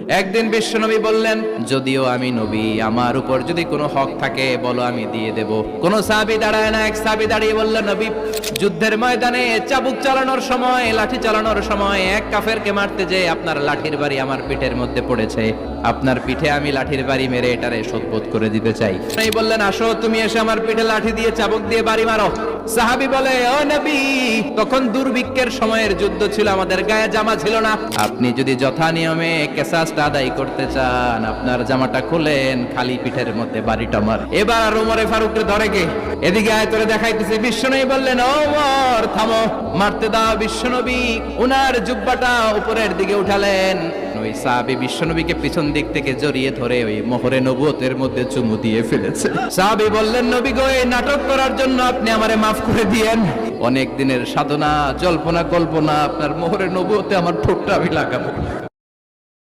একদিন বিশ্বনবী বললেন, যদিও আমি নবী, আমার উপর যদি কোনো হক থাকে বলো, আমি দিয়ে দেব। কোন সাহাবী দাঁড়ায় না, এক সাহাবী দাঁড়িয়ে বলল, নবী, যুদ্ধের ময়দানে চাবুক চালানোর সময়, লাঠি চালানোর সময় এক কাফেরকে মারতে যেয়ে আপনার লাঠির বাড়ি আমার পিঠের মধ্যে পড়েছে। আপনার পিঠে আমি লাঠির বাড়ি মেরে এটারে শোধবোধ করে দিতে চাই। এই বললেন, আসো তুমি এসে আমার পিঠে লাঠি দিয়ে চাবুক দিয়ে বাড়ি মারো। সাহাবী বলে, ও নবী, তখন দুর্ভিক্ষের সময়ের যুদ্ধ ছিল, আমাদের গায়ে জামা ছিল না। আপনি যদি যথা নিয়মে কেসাসটা আদায় করতে চান, আপনার জামাটা খুলেন, খালি পিঠের মধ্যে বাড়িটা মার। এবার ওমরে ফারুককে ধরে কে এদিকে আয়, তোরে দেখাইতেছে। বিশ্বনবী বললেন, ওমর থামো, মারতে দাও। বিশ্বনবী উনার জুব্বাটা উপরের দিকে উঠালেন। ওই সাহাবী বিশ্বনবীকে পিছন দিক থেকে জড়িয়ে ধরে ওই মোহরে নবুয়তের মধ্যে চুমু দিয়ে ফেলেছে। সাহাবী বললেন, নবী গো, এই নাটক করার জন্য আপনি আমারে মাফ করে দিয়েন। অনেক দিনের সাধনা, জল্পনা কল্পনা, আপনার মোহরে নবুয়তে আমার ঠোঁটটা আমি লাগাবো।